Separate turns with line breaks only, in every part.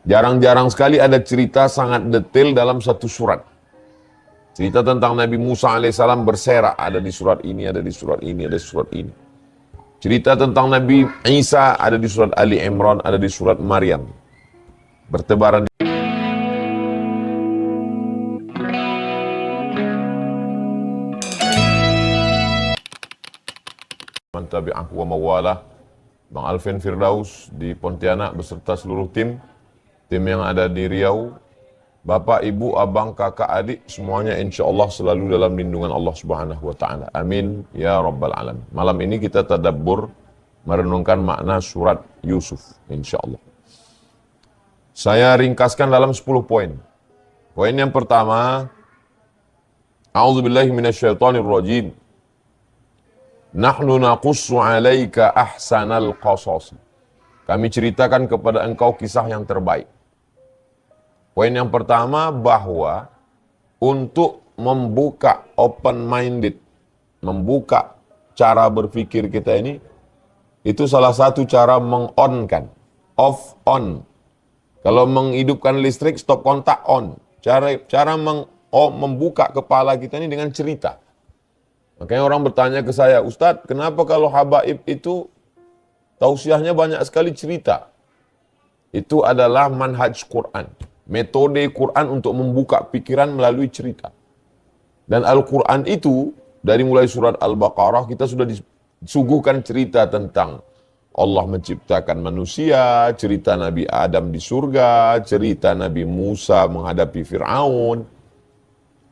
Jarang-jarang sekali ada cerita sangat detail dalam satu surat. Cerita tentang Nabi Musa alaihissalam berserak, ada di surat ini, ada di surat ini, ada di surat ini. Cerita tentang Nabi Isa ada di surat Ali Imran, ada di surat Maryam. Bertebaran. Man tabi'ahu wa mawalah. Bang Alvin Firdaus di Pontianak beserta seluruh tim yang ada di Riau, bapak, ibu, abang, kakak, adik, semuanya insya Allah selalu dalam lindungan Allah Subhanahu wa Ta'ala. Amin ya Rabbal Alamin. Malam ini kita tadabbur merenungkan makna surat Yusuf, insya Allah. Saya ringkaskan dalam 10 poin. Poin yang pertama, A'udzubillahi minasyaitonirrajim. Nahnu naqussu 'alaika ahsanal qasas. Kami ceritakan kepada engkau kisah yang terbaik. Poin yang pertama, bahwa untuk membuka open-minded, membuka cara berpikir kita ini, itu salah satu cara meng-on-kan. Off, on. Kalau menghidupkan listrik, stop kontak, on. Cara membuka kepala kita ini dengan cerita. Makanya orang bertanya ke saya, Ustadz, kenapa kalau habaib itu tausiahnya banyak sekali cerita? Itu adalah manhaj Quran. Metode Quran untuk membuka pikiran melalui cerita. Dan Al-Quran itu, dari mulai surat Al-Baqarah, kita sudah disuguhkan cerita tentang Allah menciptakan manusia, cerita Nabi Adam di surga, cerita Nabi Musa menghadapi Fir'aun.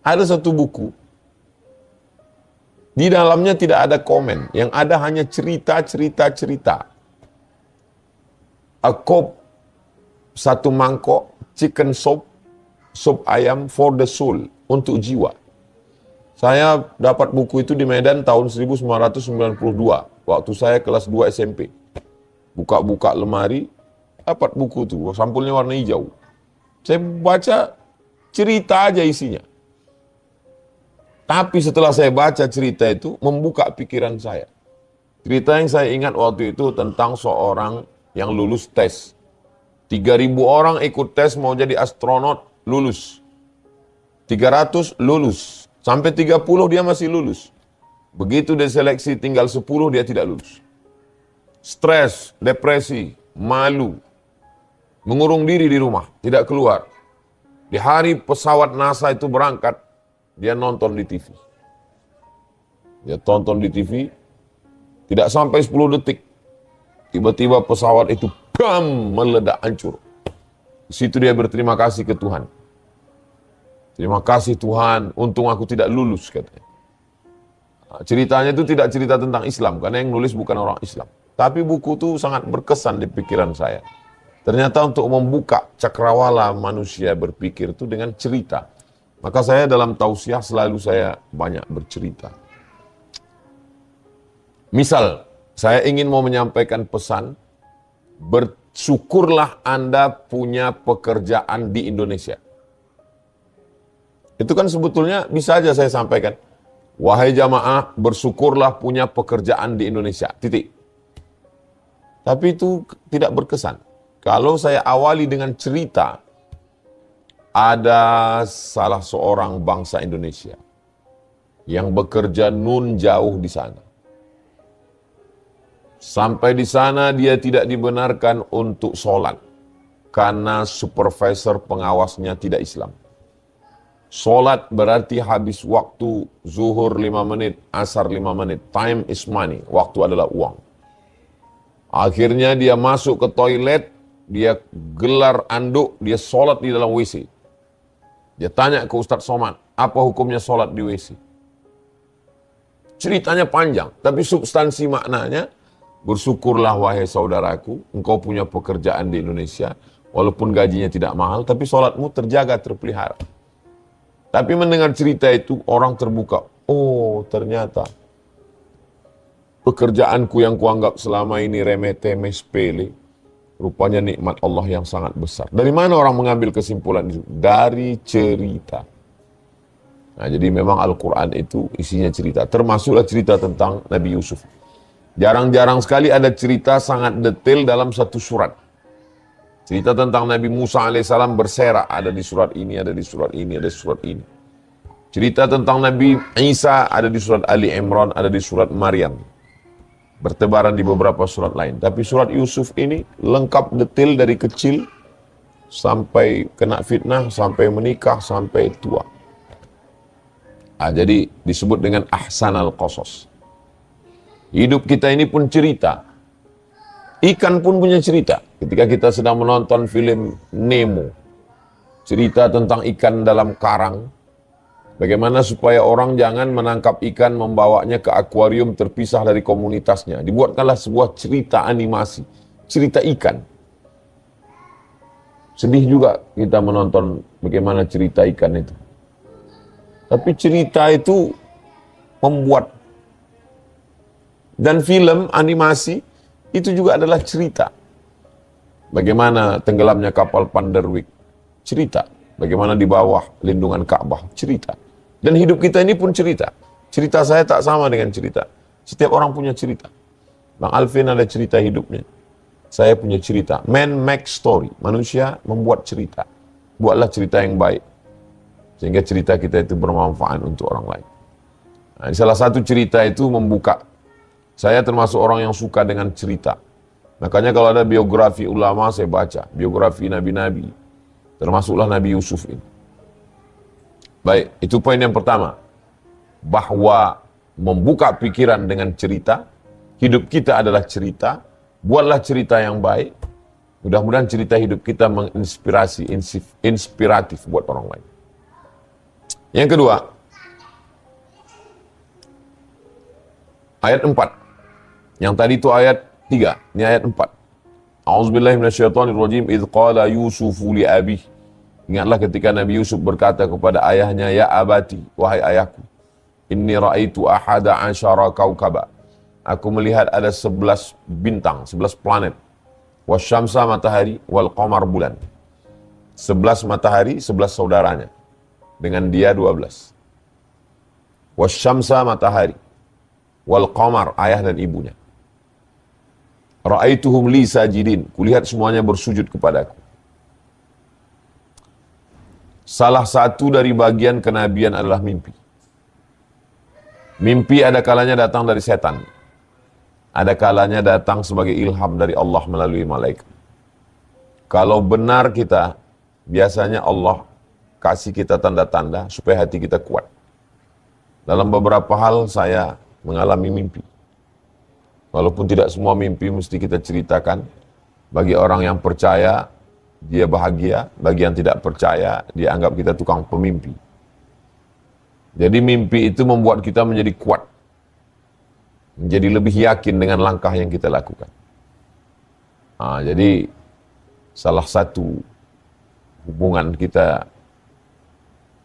Ada satu buku, di dalamnya tidak ada komen, yang ada hanya cerita. A cup, satu mangkok, chicken soup, sup ayam for the soul, untuk jiwa. Saya dapat buku itu di Medan tahun 1992, waktu saya kelas 2 SMP. Buka-buka lemari, dapat buku itu, sampulnya warna hijau. Saya baca, cerita aja isinya. Tapi setelah saya baca cerita itu, membuka pikiran saya. Cerita yang saya ingat waktu itu tentang seorang yang lulus tes. 3.000 orang ikut tes mau jadi astronot, lulus. 300 lulus. Sampai 30 dia masih lulus. Begitu dia seleksi tinggal 10 dia tidak lulus. Stres, depresi, malu. Mengurung diri di rumah, tidak keluar. Di hari pesawat NASA itu berangkat, dia nonton di TV. Dia tonton di TV, tidak sampai 10 detik. Tiba-tiba pesawat itu bam, meledak, hancur. Di situ dia berterima kasih ke Tuhan. Terima kasih Tuhan, untung aku tidak lulus, katanya. Ceritanya itu tidak cerita tentang Islam, karena yang nulis bukan orang Islam. Tapi buku itu sangat berkesan di pikiran saya. Ternyata untuk membuka cakrawala manusia berpikir itu dengan cerita. Maka saya dalam tausiah selalu saya banyak bercerita. Misal, saya ingin mau menyampaikan pesan, bersyukurlah Anda punya pekerjaan di Indonesia. Itu kan sebetulnya bisa aja saya sampaikan, wahai jamaah, bersyukurlah punya pekerjaan di Indonesia, titik. Tapi itu tidak berkesan. Kalau saya awali dengan cerita, ada salah seorang bangsa Indonesia yang bekerja nun jauh di sana. Sampai di sana dia tidak dibenarkan untuk sholat karena supervisor pengawasnya tidak Islam. Sholat berarti habis waktu, zuhur 5 menit, asar 5 menit. Time is money, waktu adalah uang. Akhirnya dia masuk ke toilet, dia gelar anduk, dia sholat di dalam WC. Dia tanya ke Ustadz Somad, apa hukumnya sholat di WC? Ceritanya panjang, tapi substansi maknanya, bersyukurlah wahai saudaraku, engkau punya pekerjaan di Indonesia, walaupun gajinya tidak mahal, tapi sholatmu terjaga, terpelihara. Tapi mendengar cerita itu, orang terbuka. Oh, ternyata pekerjaanku yang kuanggap selama ini remeh-temeh, sepele, rupanya nikmat Allah yang sangat besar. Dari mana orang mengambil kesimpulan itu? Dari cerita. Nah, jadi memang Al-Quran itu isinya cerita. Termasuklah cerita tentang Nabi Yusuf. Jarang-jarang sekali ada cerita sangat detail dalam satu surat. Cerita tentang Nabi Musa alaihissalam berserak, ada di surat ini, ada di surat ini, ada di surat ini. Cerita tentang Nabi Isa ada di surat Ali Imran, ada di surat Maryam. Bertebaran di beberapa surat lain. Tapi surat Yusuf ini lengkap detail dari kecil sampai kena fitnah, sampai menikah, sampai tua. Jadi disebut dengan ahsanal qasas. Hidup kita ini pun cerita. Ikan pun punya cerita. Ketika kita sedang menonton film Nemo, cerita tentang ikan dalam karang, bagaimana supaya orang jangan menangkap ikan membawanya ke akuarium terpisah dari komunitasnya. Dibuatkanlah sebuah cerita animasi, cerita ikan. Sedih juga kita menonton bagaimana cerita ikan itu. Tapi cerita itu membuat. Dan film animasi itu juga adalah cerita. Bagaimana tenggelamnya kapal Panderwick, cerita. Bagaimana di bawah lindungan Ka'bah, cerita. Dan hidup kita ini pun cerita. Cerita saya tak sama dengan cerita. Setiap orang punya cerita. Bang Alvin ada cerita hidupnya. Saya punya cerita. Man make story. Manusia membuat cerita. Buatlah cerita yang baik. Sehingga cerita kita itu bermanfaat untuk orang lain. Nah, salah satu cerita itu membuka. Saya termasuk orang yang suka dengan cerita. Makanya kalau ada biografi ulama saya baca. Biografi nabi-nabi. Termasuklah Nabi Yusuf ini. Baik, itu poin yang pertama. Bahwa membuka pikiran dengan cerita. Hidup kita adalah cerita. Buatlah cerita yang baik. Mudah-mudahan cerita hidup kita menginspirasi, inspiratif buat orang lain. Yang kedua, ayat 4. Yang tadi itu ayat 3, ini ayat 4. A'udzubillahi minasyaitonirrajim, idz qala Yusufu li abih. Ingatlah ketika Nabi Yusuf berkata kepada ayahnya, ya abati, wahai ayahku, inni ra'aitu ahada asyara kaukaba. Aku melihat ada 11 bintang, 11 planet. Wasyamsa matahari, wal qamar bulan. 11 matahari, 11 saudaranya. Dengan dia 12. Wasyamsa matahari, wal qamar ayah dan ibunya. Ra'aituhum li sajidin. Kulihat semuanya bersujud kepadaku. Salah satu dari bagian kenabian adalah mimpi. Mimpi ada kalanya datang dari setan. Ada kalanya datang sebagai ilham dari Allah melalui malaikat. Kalau benar kita, biasanya Allah kasih kita tanda-tanda supaya hati kita kuat. Dalam beberapa hal saya mengalami mimpi. Walaupun tidak semua mimpi mesti kita ceritakan. Bagi orang yang percaya, dia bahagia. Bagi yang tidak percaya, dia anggap kita tukang pemimpi. Jadi mimpi itu membuat kita menjadi kuat. Menjadi lebih yakin dengan langkah yang kita lakukan. Jadi salah satu hubungan kita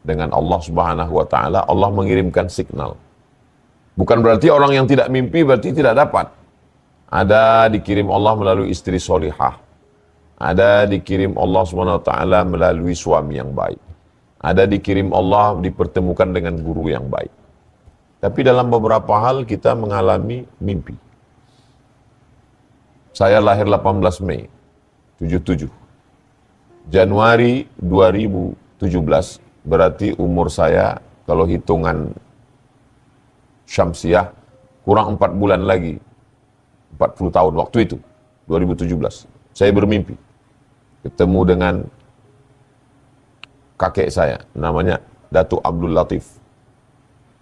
dengan Allah Subhanahu wa Ta'ala, Allah mengirimkan signal. Bukan berarti orang yang tidak mimpi berarti tidak dapat. Ada dikirim Allah melalui istri solihah. Ada dikirim Allah Subhanahu wa Ta'ala melalui suami yang baik. Ada dikirim Allah dipertemukan dengan guru yang baik. Tapi dalam beberapa hal kita mengalami mimpi. Saya lahir 18 Mei 77. Januari 2017 berarti umur saya kalau hitungan Syamsiah kurang 4 bulan lagi. 40 tahun waktu itu, 2017. Saya bermimpi. Ketemu dengan kakek saya, namanya Datuk Abdul Latif.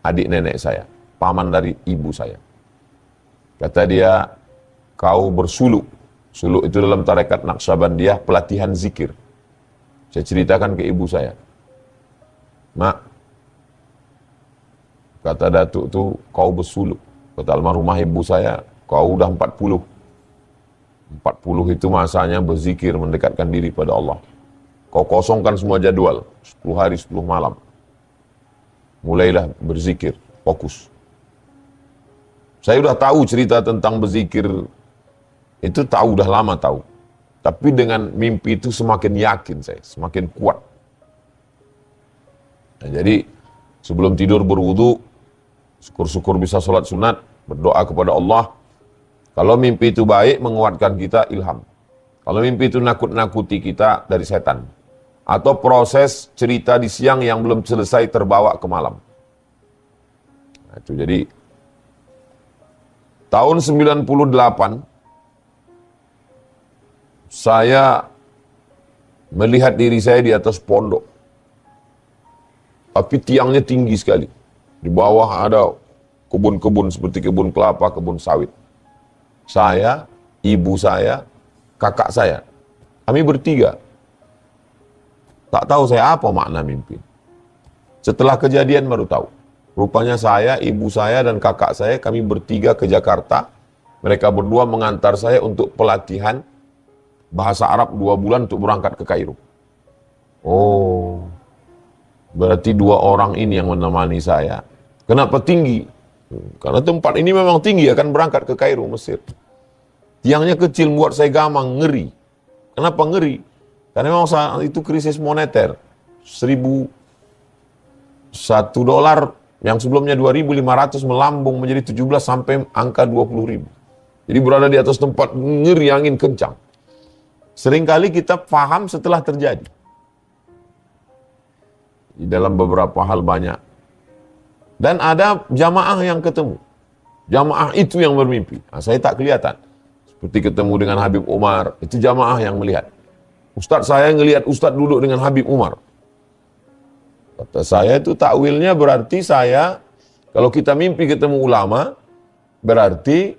Adik nenek saya, paman dari ibu saya. Kata dia, kau bersuluk. Suluk itu dalam tarekat Naqsyabandiyah, pelatihan zikir. Saya ceritakan ke ibu saya. Mak, kata Datuk tu, kau bersuluk. Kata almarhumah ibu saya, kau udah 40. 40 itu masanya berzikir, mendekatkan diri pada Allah. Kau kosongkan semua jadwal, 10 hari, 10 malam. Mulailah berzikir, fokus. Saya udah tahu cerita tentang berzikir, itu tahu, udah lama tahu. Tapi dengan mimpi itu semakin yakin saya, semakin kuat. Nah, jadi sebelum tidur berwudu, syukur-syukur bisa sholat sunat, berdoa kepada Allah. Kalau mimpi itu baik, menguatkan kita ilham. Kalau mimpi itu nakut-nakuti kita dari setan. Atau proses cerita di siang yang belum selesai terbawa ke malam. Nah, itu jadi tahun 98 saya melihat diri saya di atas pondok. Tapi tiangnya tinggi sekali. Di bawah ada kebun-kebun seperti kebun kelapa, kebun sawit. Saya, ibu saya, kakak saya. Kami bertiga. Tak tahu saya apa makna mimpi. Setelah kejadian baru tahu. Rupanya saya, ibu saya, dan kakak saya, kami bertiga ke Jakarta. Mereka berdua mengantar saya untuk pelatihan bahasa Arab 2 bulan untuk berangkat ke Kairo. Oh, berarti 2 orang ini yang menemani saya. Kenapa tinggi? Karena tempat ini memang tinggi, akan berangkat ke Kairo, Mesir. Tiangnya kecil, buat saya gamang, ngeri. Kenapa ngeri? Karena memang saat itu krisis moneter. 1.001 dolar yang sebelumnya 2.500 melambung menjadi 17 sampai angka 20.000. Jadi berada di atas tempat ngeri, angin kencang. Seringkali kita paham setelah terjadi. Di dalam beberapa hal banyak. Dan ada jamaah yang ketemu. Jamaah itu yang bermimpi. Nah, saya tak kelihatan. Seperti ketemu dengan Habib Umar. Itu jamaah yang melihat. Ustadz saya ngelihat Ustadz duduk dengan Habib Umar. Kata saya itu takwilnya berarti saya, kalau kita mimpi ketemu ulama, berarti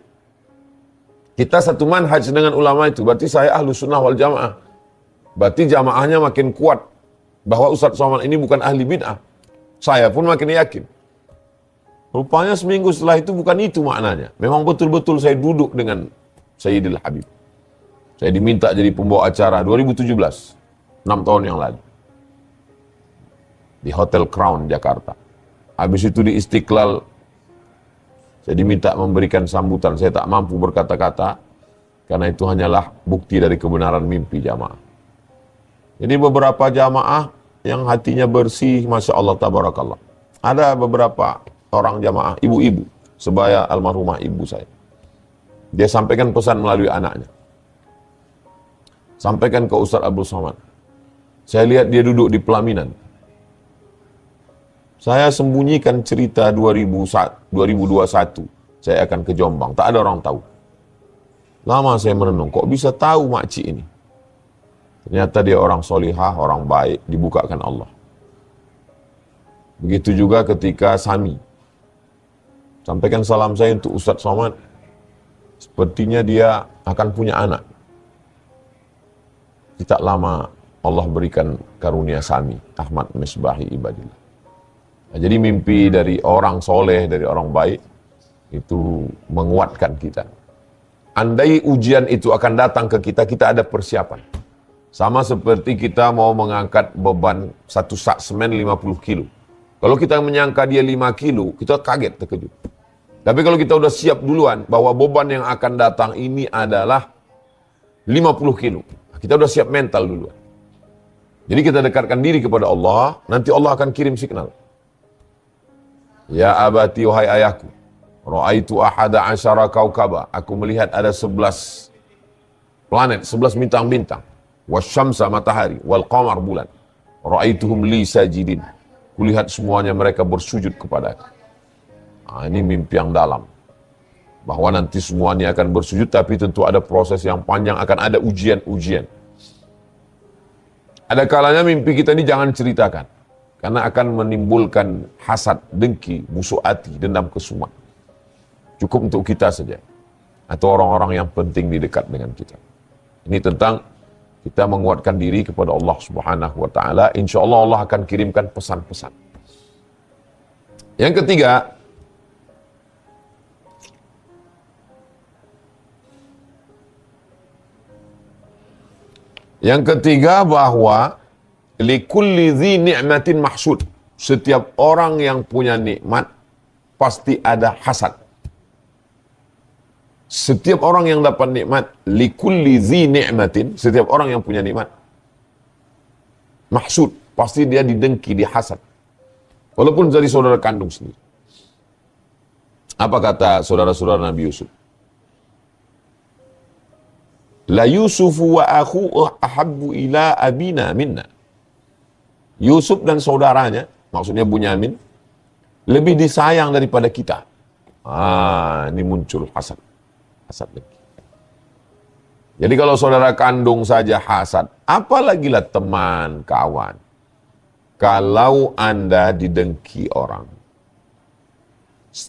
kita satu manhaj dengan ulama itu. Berarti saya ahlu sunnah wal jamaah. Berarti jamaahnya makin kuat. Bahwa Ustadz Somad ini bukan ahli bid'ah. Saya pun makin yakin. Rupanya seminggu setelah itu bukan itu maknanya. Memang betul-betul saya duduk dengan Sayyidil Habib. Saya diminta jadi pembawa acara 2017. 6 tahun yang lalu. Di Hotel Crown, Jakarta. Habis itu di Istiqlal, saya diminta memberikan sambutan. Saya tak mampu berkata-kata, karena itu hanyalah bukti dari kebenaran mimpi jamaah. Jadi beberapa jamaah yang hatinya bersih, Masya Allah, Tabarakallah. Ada beberapa orang jamaah, ibu-ibu, sebaya almarhumah ibu saya. Dia sampaikan pesan melalui anaknya. Sampaikan ke Ustadz Abdul Somad. Saya lihat dia duduk di pelaminan. Saya sembunyikan cerita 2021, saya akan ke Jombang. Tak ada orang tahu. Lama saya merenung, kok bisa tahu makcik ini? Ternyata dia orang solihah, orang baik, dibukakan Allah. Begitu juga ketika Sami. Sampaikan salam saya untuk Ustadz Somad. Sepertinya dia akan punya anak. Tidak lama Allah berikan karunia Sami, Ahmad Misbahi Ibadillah. Nah, jadi mimpi dari orang soleh, dari orang baik, itu menguatkan kita. Andai ujian itu akan datang ke kita, kita ada persiapan. Sama seperti kita mau mengangkat beban satu sak semen 50 kilo. Kalau kita menyangka dia 5 kilo, kita kaget, terkejut. Tapi kalau kita udah siap duluan, bahwa beban yang akan datang ini adalah 50 kilo. Kita udah siap mental duluan. Jadi kita dekatkan diri kepada Allah, nanti Allah akan kirim signal. Ya abati, wahai ayahku, ra'aitu ahada asyara kaukaba. Aku melihat ada 11 planet, 11 bintang-bintang. Wasyamsa, matahari, wal qamar, bulan. Ra'aituhum li sajidin. Kulihat semuanya mereka bersujud kepada aku. Nah, ini mimpi yang dalam. Bahwa nanti semuanya akan bersujud, tapi tentu ada proses yang panjang, akan ada ujian-ujian. Ada kalanya mimpi kita ini jangan ceritakan. Karena akan menimbulkan hasad, dengki, musuh hati, dendam kesumat. Cukup untuk kita saja. Atau orang-orang yang penting di dekat dengan kita. Ini tentang kita menguatkan diri kepada Allah Subhanahu wa Ta'ala. Insya Allah Allah akan kirimkan pesan-pesan. Yang ketiga, bahwa likulli dzi ni'matin mahsud. Setiap orang yang punya nikmat pasti ada hasad. Setiap orang yang dapat nikmat, likulli dzi ni'matin, setiap orang yang punya nikmat mahsud, pasti dia didengki, dihasad. Walaupun dari saudara kandung sendiri. Apa kata saudara-saudara Nabi Yusuf? La Yusufu wa akhuhu ahabbu ila abina minna. Yusuf dan saudaranya, maksudnya Bunyamin, lebih disayang daripada kita. Ini muncul hasad. Hasad lagi. Jadi kalau saudara kandung saja hasad, apalagilah teman, kawan. Kalau Anda didengki orang,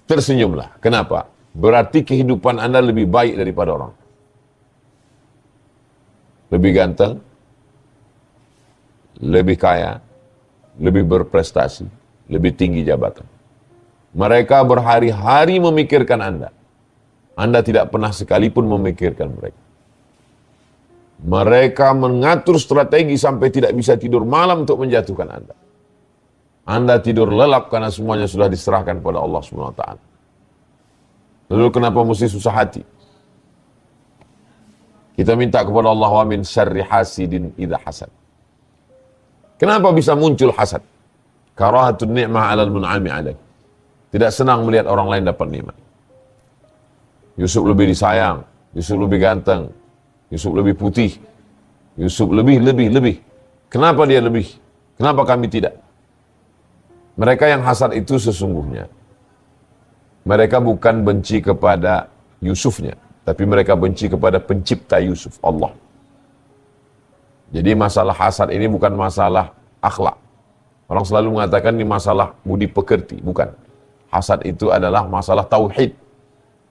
tersenyumlah. Kenapa? Berarti kehidupan Anda lebih baik daripada orang. Lebih ganteng, lebih kaya, lebih berprestasi, lebih tinggi jabatan. Mereka berhari-hari memikirkan Anda. Anda tidak pernah sekalipun memikirkan mereka. Mereka mengatur strategi sampai tidak bisa tidur malam untuk menjatuhkan Anda. Anda tidur lelap karena semuanya sudah diserahkan kepada Allah SWT. Lalu kenapa mesti susah hati? Kita minta kepada Allah, wa min syarri hasidin idza hasad. Kenapa bisa muncul hasad? Karahatun ni'mah 'alal mun'ami 'alaih. Tidak senang melihat orang lain dapat nikmat. Yusuf lebih disayang, Yusuf lebih ganteng, Yusuf lebih putih, Yusuf lebih. Kenapa dia lebih? Kenapa kami tidak? Mereka yang hasad itu sesungguhnya, mereka bukan benci kepada Yusufnya, tapi mereka benci kepada pencipta Yusuf, Allah. Jadi masalah hasad ini bukan masalah akhlak. Orang selalu mengatakan ini masalah budi pekerti, bukan. Hasad itu adalah masalah tauhid.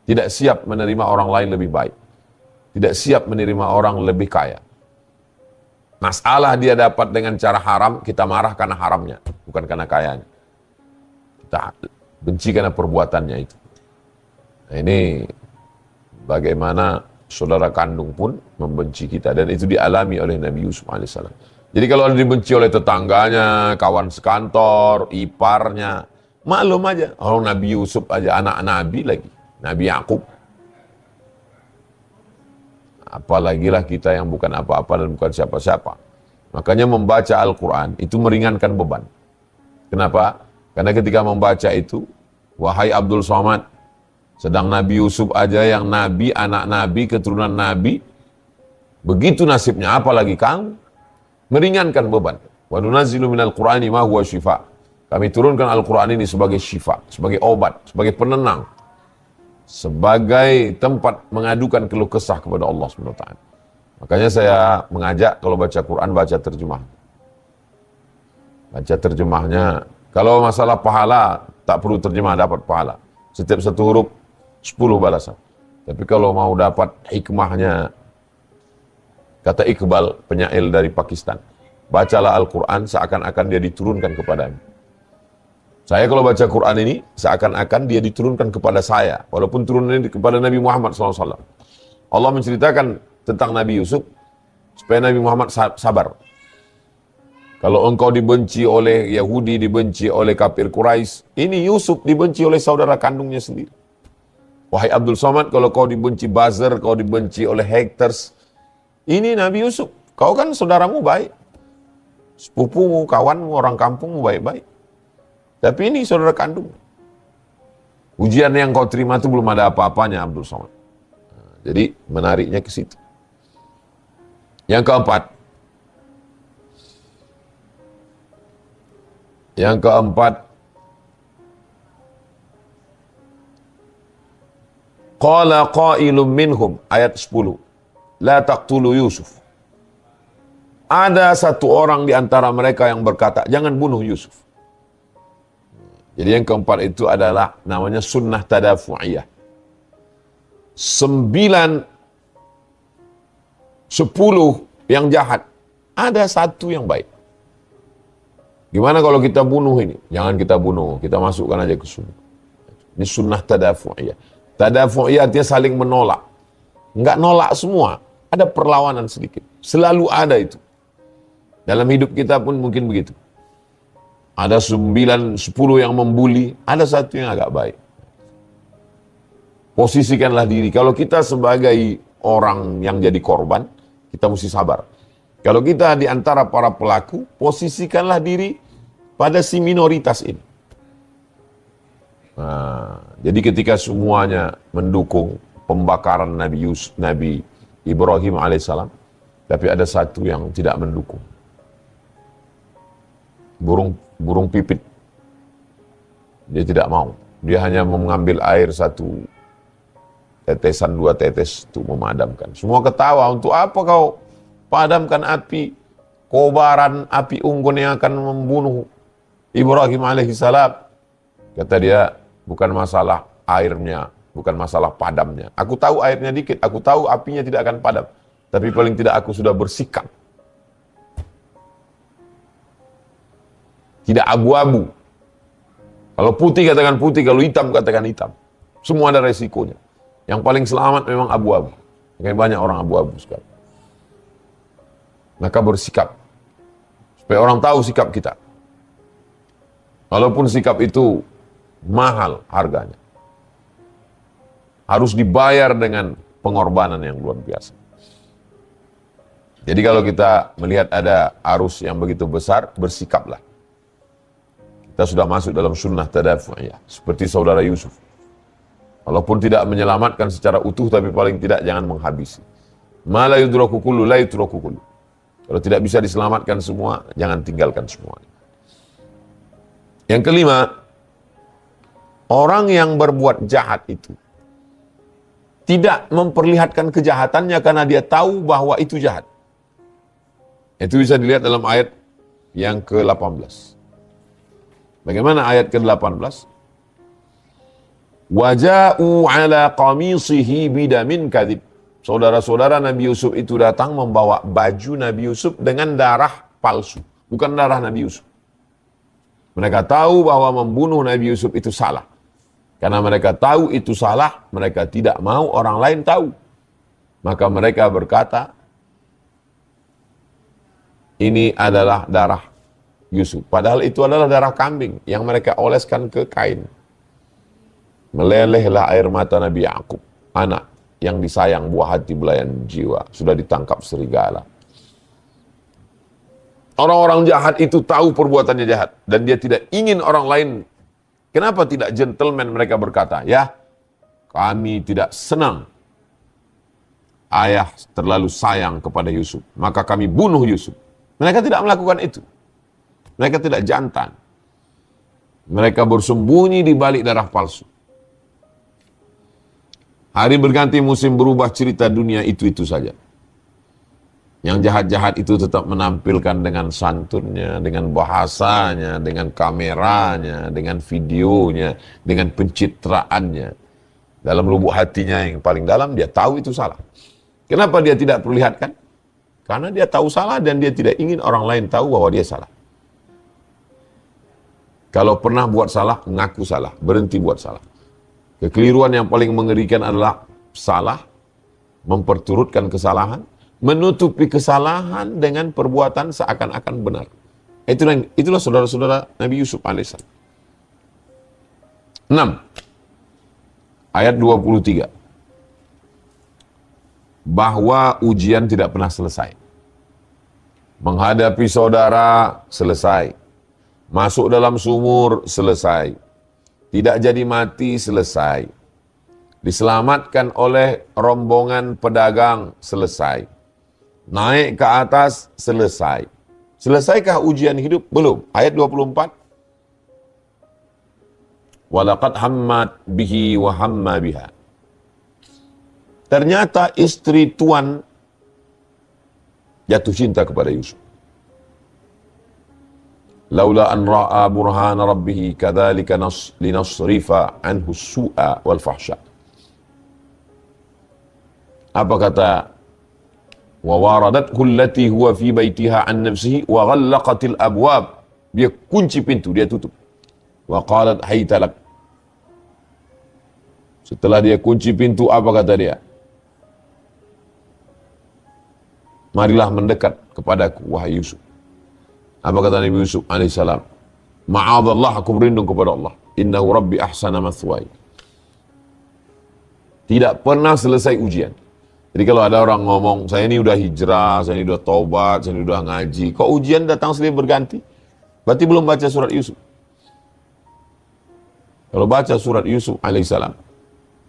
Tidak siap menerima orang lain lebih baik. Tidak siap menerima orang lebih kaya. Masalah dia dapat dengan cara haram, kita marah karena haramnya, bukan karena kayanya. Kita benci karena perbuatannya itu. Nah, ini bagaimana saudara kandung pun membenci kita, dan itu dialami oleh Nabi Yusuf alaihissalam. Jadi kalau dibenci oleh tetangganya, kawan sekantor, iparnya, maklum aja. Kalau Nabi Yusuf aja anak Nabi lagi, Nabi Yakub. Apalagilah kita yang bukan apa-apa dan bukan siapa-siapa. Makanya membaca Al-Quran itu meringankan beban. Kenapa? Karena ketika membaca itu, wahai Abdul Somad, sedang Nabi Yusuf aja yang Nabi, anak Nabi, keturunan Nabi, begitu nasibnya, apalagi Kang, meringankan beban. Wa nunazzilu minal Qur'ani ma huwa syifa. Kami turunkan Al-Quran ini sebagai syifa, sebagai obat, sebagai penenang, sebagai tempat mengadukan keluh kesah kepada Allah SWT. Makanya saya mengajak kalau baca Quran, baca terjemah. Baca terjemahnya. Kalau masalah pahala, tak perlu terjemah, dapat pahala. Setiap satu huruf 10 balasan. Tapi kalau mau dapat hikmahnya, kata Iqbal, penyair dari Pakistan, bacalah Al-Quran seakan-akan dia diturunkan kepadamu. Saya kalau baca Quran ini, seakan-akan dia diturunkan kepada saya, walaupun turunannya kepada Nabi Muhammad SAW. Allah menceritakan tentang Nabi Yusuf, supaya Nabi Muhammad sabar. Kalau engkau dibenci oleh Yahudi, dibenci oleh kafir Quraisy, ini Yusuf dibenci oleh saudara kandungnya sendiri. Wahai Abdul Somad, kalau kau dibenci buzzer, kau dibenci oleh haters, ini Nabi Yusuf. Kau kan saudaramu baik. Sepupumu, kawanmu, orang kampungmu baik-baik. Tapi ini saudara kandung. Ujian yang kau terima itu belum ada apa-apanya, Abdul Somad. Jadi menariknya ke situ. Yang keempat. Qala qailum minhum, ayat 10. La taqtulu Yusuf. Ada satu orang di antara mereka yang berkata, jangan bunuh Yusuf. Jadi yang keempat itu adalah namanya sunnah tadafu'iyah. 9, 10 yang jahat, ada satu yang baik. Gimana kalau kita bunuh ini? Jangan kita bunuh, kita masukkan aja ke sunnah. Ini sunnah tadafu'iyah. Tadafu'iyah artinya saling menolak. Enggak nolak semua, ada perlawanan sedikit. Selalu ada itu. Dalam hidup kita pun mungkin begitu. Ada 9, 10 yang membuli, ada satu yang agak baik. Posisikanlah diri. Kalau kita sebagai orang yang jadi korban, kita mesti sabar. Kalau kita di antara para pelaku, posisikanlah diri pada si minoritas ini. Nah, jadi ketika semuanya mendukung pembakaran Nabi Ibrahim alaihissalam, tapi ada satu yang tidak mendukung. Burung pipit. Dia tidak mau. Dia hanya mengambil air 1 tetesan, 2 tetes untuk memadamkan. Semua ketawa, untuk apa kau padamkan api, kobaran api unggun yang akan membunuh Ibrahim alaihissalam? Kata dia, bukan masalah airnya, bukan masalah padamnya. Aku tahu airnya dikit, aku tahu apinya tidak akan padam. Tapi paling tidak aku sudah bersikap. Tidak abu-abu. Kalau putih katakan putih, kalau hitam katakan hitam. Semua ada resikonya. Yang paling selamat memang abu-abu. Makanya banyak orang abu-abu sekarang. Maka bersikap. Supaya orang tahu sikap kita. Walaupun sikap itu mahal harganya. Harus dibayar dengan pengorbanan yang luar biasa. Jadi kalau kita melihat ada arus yang begitu besar, bersikaplah. Kita sudah masuk dalam sunnah tadafu'iyah, seperti saudara Yusuf. Walaupun tidak menyelamatkan secara utuh, tapi paling tidak jangan menghabisi. Ma la yudraku kullu, la yutraku kullu. Kalau tidak bisa diselamatkan semua, jangan tinggalkan semua. Yang kelima, orang yang berbuat jahat itu tidak memperlihatkan kejahatannya karena dia tahu bahwa itu jahat. Itu bisa dilihat dalam ayat yang ke-18. Bagaimana ayat ke-18? Waja'u ala qamisihi bidamin kadhib. Saudara-saudara Nabi Yusuf itu datang membawa baju Nabi Yusuf dengan darah palsu, bukan darah Nabi Yusuf. Mereka tahu bahwa membunuh Nabi Yusuf itu salah. Karena mereka tahu itu salah, mereka tidak mau orang lain tahu. Maka mereka berkata, ini adalah darah Yusuf. Padahal itu adalah darah kambing yang mereka oleskan ke kain. Melelehlah air mata Nabi Yakub, anak yang disayang, buah hati, belayan jiwa, sudah ditangkap serigala. Orang-orang jahat itu tahu perbuatannya jahat dan dia tidak ingin orang lain. Kenapa tidak gentleman mereka berkata, ya kami tidak senang ayah terlalu sayang kepada Yusuf, maka kami bunuh Yusuf. Mereka tidak melakukan itu. Mereka tidak jantan. Mereka bersembunyi di balik darah palsu. Hari berganti musim berubah, cerita dunia itu-itu saja. Yang jahat-jahat itu tetap menampilkan dengan santunnya, dengan bahasanya, dengan kameranya, dengan videonya, dengan pencitraannya. Dalam lubuk hatinya yang paling dalam, dia tahu itu salah. Kenapa dia tidak perlihatkan? Karena dia tahu salah dan dia tidak ingin orang lain tahu bahwa dia salah. Kalau pernah buat salah, ngaku salah, berhenti buat salah. Kekeliruan yang paling mengerikan adalah salah, memperturutkan kesalahan, menutupi kesalahan dengan perbuatan seakan-akan benar. Itulah saudara-saudara Nabi Yusuf alaihissalam. 6. Ayat 23. Bahwa ujian tidak pernah selesai. Menghadapi saudara, selesai. Masuk dalam sumur, selesai. Tidak jadi mati, selesai. Diselamatkan oleh rombongan pedagang, selesai. Naik ke atas, selesai. Selesaikah ujian hidup? Belum. Ayat 24. Walaqad hammat bihi wa hamma biha. Ternyata istri tuan jatuh cinta kepada Yusuf. Laula an ra'a burhana rabbih kadzalika linasrifa anhu as-su'a wal fahsya. Apa kata? Wa waradathu allati huwa fi baitiha an nafsihi wa ghallaqatil abwab. Dia kunci pintu, dia tutup. Wa qalat hayta lak. Setelah dia kunci pintu, apa kata dia? Marilah mendekat kepadaku, wahai Yusuf. Apa kata Nabi Yusuf alaihissalam? Ma'adallah, aku berlindung kepada Allah. Innahu rabbi ahsana mathwaya. Tidak pernah selesai ujian. Jadi kalau ada orang ngomong, saya ini udah hijrah, saya ini udah taubat, saya ini udah ngaji, kok ujian datang silih berganti? Berarti belum baca surat Yusuf. Kalau baca surat Yusuf alaihissalam,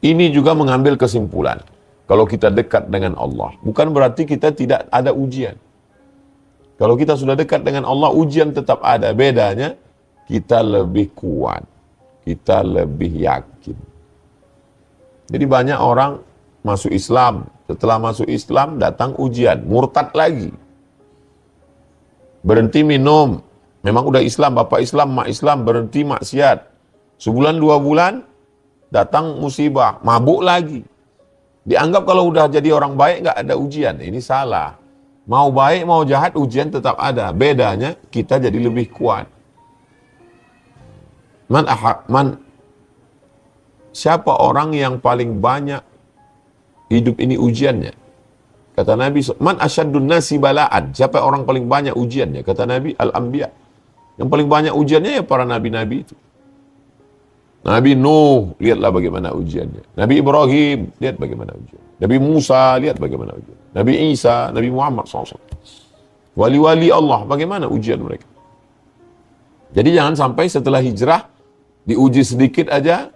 ini juga mengambil kesimpulan. Kalau kita dekat dengan Allah, bukan berarti kita tidak ada ujian. Kalau kita sudah dekat dengan Allah, ujian tetap ada. Bedanya, kita lebih kuat. Kita lebih yakin. Jadi banyak orang masuk Islam. Setelah masuk Islam, datang ujian. Murtad lagi. Berhenti minum. Memang udah Islam, bapak Islam, mak Islam, berhenti maksiat. Sebulan, 2 bulan, datang musibah. Mabuk lagi. Dianggap kalau udah jadi orang baik nggak ada ujian. Ini salah. Mau baik, mau jahat, ujian tetap ada. Bedanya, kita jadi lebih kuat. Siapa orang yang paling banyak hidup ini ujiannya? Kata Nabi, man asyaddun nasi bala'an. Siapa orang paling banyak ujiannya? Kata Nabi, al-anbiya. Yang paling banyak ujiannya ya para nabi-nabi itu. Nabi Nuh, lihatlah bagaimana ujiannya. Nabi Ibrahim, lihat bagaimana ujiannya. Nabi Musa, lihat bagaimana ujiannya. Nabi Isa, Nabi Muhammad SAW. Wali-wali Allah, bagaimana ujian mereka. Jadi jangan sampai setelah hijrah, diuji sedikit aja,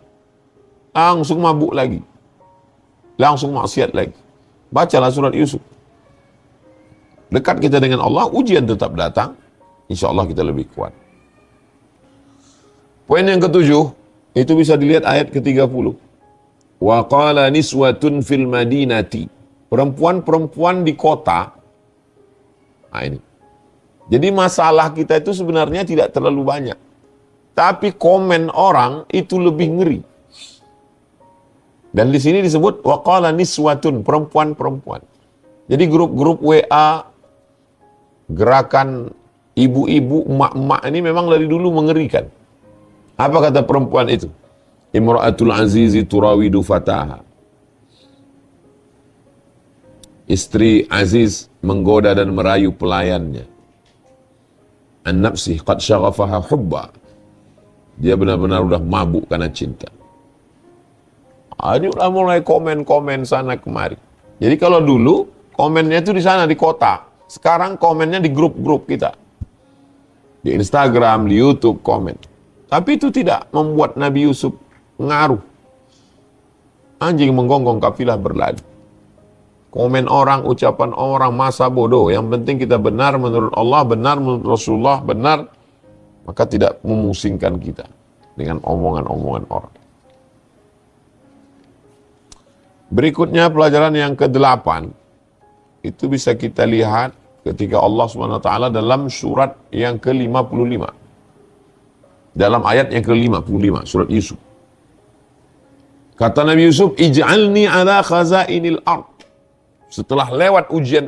langsung mabuk lagi. Langsung maksiat lagi. Bacalah surat Yusuf. Dekat kita dengan Allah, ujian tetap datang. Insya Allah kita lebih kuat. Poin yang ketujuh, itu bisa dilihat ayat ke-30. Wa qala niswatun fil madinati. Perempuan-perempuan di kota. Nah ini. Jadi masalah kita itu sebenarnya tidak terlalu banyak. Tapi komen orang itu lebih ngeri. Dan di sini disebut wa qala niswatun, perempuan-perempuan. Jadi grup-grup WA, gerakan ibu-ibu, emak-emak ini memang dari dulu mengerikan. Apa kata perempuan itu? Imra'atul azizi turawidu fataha. Istri Aziz menggoda dan merayu pelayannya. An-nafsi qad syaghafaha hubba. Dia benar-benar udah mabuk karena cinta. Ini udah mulai komen-komen sana kemari. Jadi kalau dulu komennya itu di sana di kota. Sekarang komennya di grup-grup kita. Di Instagram, di YouTube komen. Tapi itu tidak membuat Nabi Yusuf ngaruh. Anjing menggonggong, kafilah berlari. Komen orang, ucapan orang, masa bodoh. Yang penting kita benar menurut Allah, benar menurut Rasulullah, benar. Maka tidak memusingkan kita dengan omongan-omongan orang. Berikutnya pelajaran yang ke-8. Itu bisa kita lihat ketika Allah SWT dalam surat yang ke-55. Dalam ayat yang ke-55, surat Yusuf. Kata Nabi Yusuf, ij'alni ala khazainil ard. Setelah lewat ujian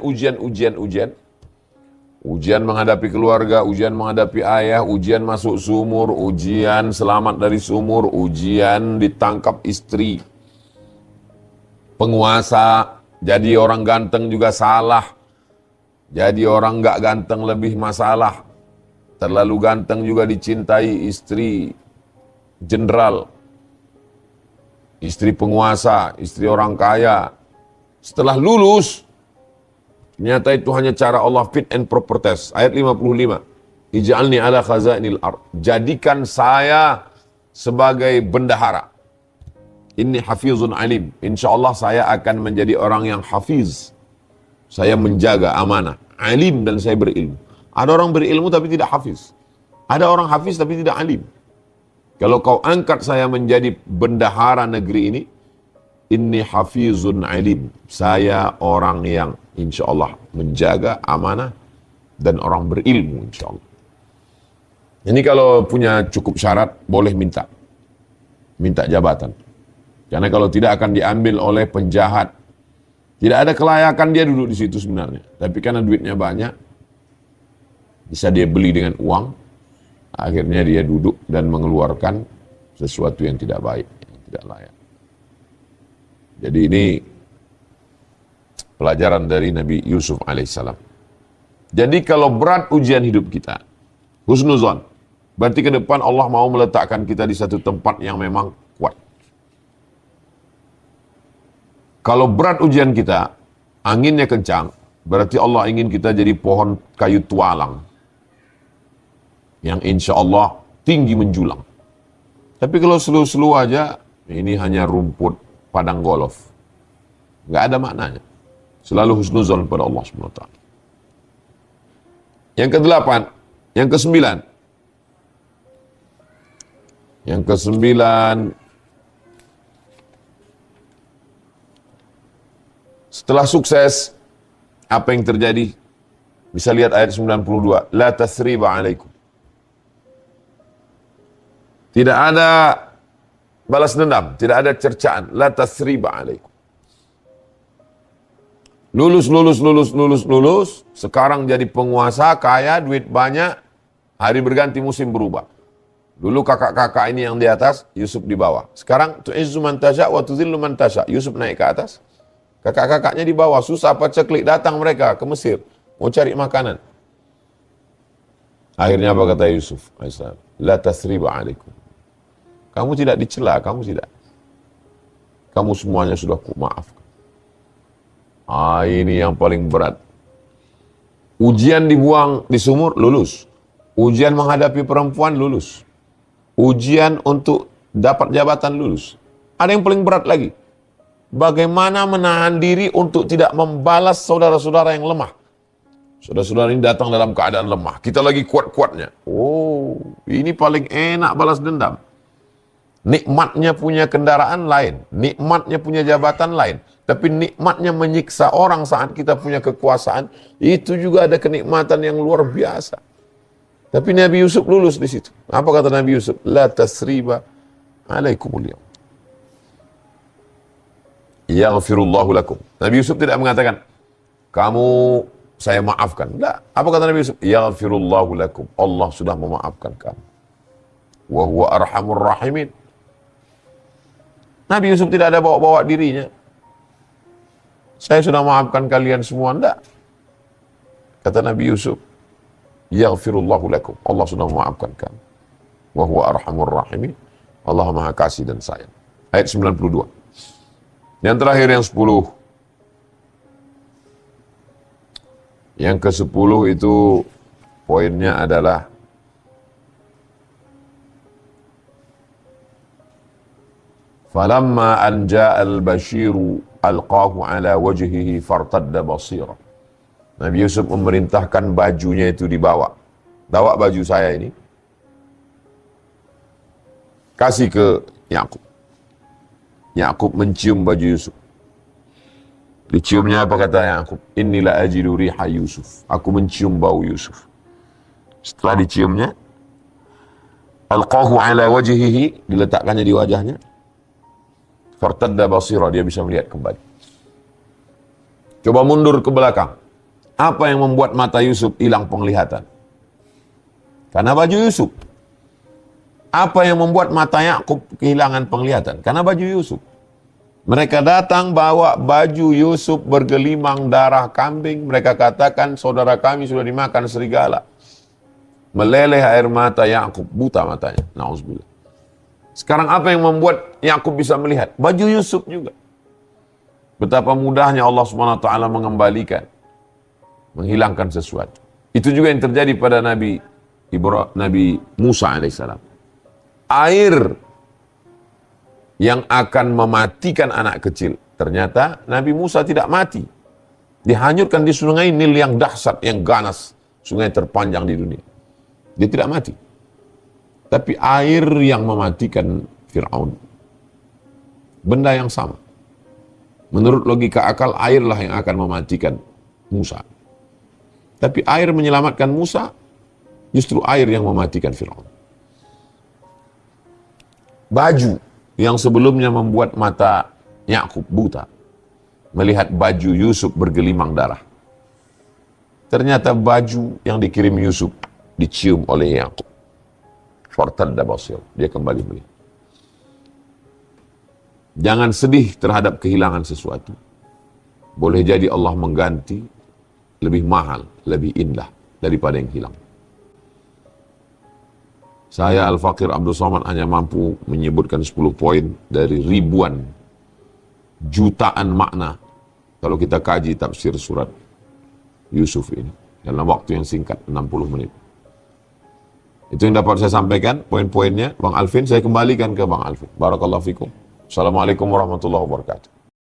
menghadapi keluarga, ujian menghadapi ayah, ujian masuk sumur, ujian selamat dari sumur, ujian ditangkap istri, penguasa, jadi orang ganteng juga salah, jadi orang gak ganteng lebih masalah. Terlalu ganteng juga dicintai istri jenderal, istri penguasa, istri orang kaya. Setelah lulus, ternyata itu hanya cara Allah fit and proper test. Ayat 55. Ij'alni ala khazainil ard. Jadikan saya sebagai bendahara. Inni hafizun alim. Insya Allah saya akan menjadi orang yang hafiz. Saya menjaga amanah. Alim dan saya berilmu. Ada orang berilmu tapi tidak hafiz. Ada orang hafiz tapi tidak alim. Kalau kau angkat saya menjadi bendahara negeri ini, inni hafizun alim. Saya orang yang insya Allah menjaga amanah dan orang berilmu insya Allah. Ini kalau punya cukup syarat, boleh minta jabatan. Karena kalau tidak akan diambil oleh penjahat. Tidak ada kelayakan dia duduk di situ sebenarnya. Tapi karena duitnya banyak, bisa dia beli dengan uang, akhirnya dia duduk dan mengeluarkan sesuatu yang tidak baik, yang tidak layak. Jadi ini pelajaran dari Nabi Yusuf alaihissalam. Jadi kalau berat ujian hidup kita, husnuzon, berarti ke depan Allah mau meletakkan kita di satu tempat yang memang kuat. Kalau berat ujian kita, anginnya kencang, berarti Allah ingin kita jadi pohon kayu tualang. Yang insya Allah tinggi menjulang. Tapi kalau slow-slow aja, ini hanya rumput padang golf. Nggak ada maknanya. Selalu husnuzon pada Allah Subhanahu wa ta'ala. Yang kedelapan, yang kesembilan. Yang kesembilan, setelah sukses, apa yang terjadi? Bisa lihat ayat 92. La tasriba alaikum. Tidak ada balas dendam, tidak ada cercaan. La tasriba alaikum. Lulus. Sekarang jadi penguasa, kaya, duit banyak. Hari berganti musim berubah. Dulu kakak-kakak ini yang di atas, Yusuf di bawah. Sekarang tu'izzu man tasya' wa tudhillu man tasya'. Yusuf naik ke atas. Kakak-kakaknya di bawah, susah paceklik, datang mereka ke Mesir. Mau cari makanan. Akhirnya apa kata Yusuf? La tasriba alaikum. Kamu tidak dicela, kamu tidak. Kamu semuanya sudah kumaafkan. Ini yang paling berat. Ujian dibuang di sumur, lulus. Ujian menghadapi perempuan, lulus. Ujian untuk dapat jabatan, lulus. Ada yang paling berat lagi. Bagaimana menahan diri untuk tidak membalas saudara-saudara yang lemah. Saudara-saudara ini datang dalam keadaan lemah. Kita lagi kuat-kuatnya. Oh, ini paling enak balas dendam. Nikmatnya punya kendaraan lain. Nikmatnya punya jabatan lain. Tapi nikmatnya menyiksa orang saat kita punya kekuasaan, itu juga ada kenikmatan yang luar biasa. Tapi Nabi Yusuf lulus di situ. Apa kata Nabi Yusuf? La tasriba alaikumul yawm. Yaghfirullahu lakum. Nabi Yusuf tidak mengatakan, kamu saya maafkan. Tidak. Apa kata Nabi Yusuf? Yaghfirullahu lakum. Allah sudah memaafkan kamu. Wa huwa arhamur rahimin. Nabi Yusuf tidak ada bawa-bawa dirinya. Saya sudah maafkan kalian semua, enggak. Kata Nabi Yusuf, yaghfirullahu lakum. Allah sudah memaafkan kamu. Wa huwa arhamur rahimin. Allah Maha Kasih dan Sayang. Ayat 92. Yang terakhir yang 10. Yang ke-10 itu poinnya adalah falamma an ja'al basyiru alqahu ala wajhihi fartadda basira. Nabi Yusuf memerintahkan bajunya itu dibawa. Bawa baju saya ini. Kasih ke Yakub. Yakub mencium baju Yusuf. Diciumnya apa kata Yakub? Inilah ajidu riha Yusuf. Aku mencium bau Yusuf. Setelah diciumnya, alqahu ala wajhihi, diletakkannya di wajahnya. Fartadda basira, dia bisa melihat kembali. Coba mundur ke belakang. Apa yang membuat mata Yusuf hilang penglihatan? Karena baju Yusuf. Apa yang membuat mata Yakub kehilangan penglihatan? Karena baju Yusuf. Mereka datang bawa baju Yusuf bergelimang darah kambing. Mereka katakan saudara kami sudah dimakan serigala. Meleleh air mata Yakub, buta matanya. Nauzubillah. Sekarang apa yang membuat Yakub bisa melihat? Baju Yusuf juga. Betapa mudahnya Allah Subhanahu wa taala mengembalikan, menghilangkan sesuatu. Itu juga yang terjadi pada Nabi Musa alaihissalam. Air yang akan mematikan anak kecil. Ternyata Nabi Musa tidak mati. Dihanyutkan di sungai Nil yang dahsyat, yang ganas. Sungai terpanjang di dunia. Dia tidak mati. Tapi air yang mematikan Fir'aun. Benda yang sama. Menurut logika akal, airlah yang akan mematikan Musa. Tapi air menyelamatkan Musa, justru air yang mematikan Fir'aun. Baju yang sebelumnya membuat mata Yakub buta, melihat baju Yusuf bergelimang darah. Ternyata baju yang dikirim Yusuf dicium oleh Yakub. Fartadda basir, dia kembali melihat. Jangan sedih terhadap kehilangan sesuatu. Boleh jadi Allah mengganti lebih mahal, lebih indah daripada yang hilang. Saya Al-Fakir Abdul Somad hanya mampu menyebutkan 10 poin dari ribuan, jutaan makna kalau kita kaji tafsir surat Yusuf ini dalam waktu yang singkat, 60 menit. Itu yang dapat saya sampaikan, poin-poinnya. Bang Alvin, saya kembalikan ke Bang Alvin. Barakallahu fikum. Assalamualaikum warahmatullahi wabarakatuh.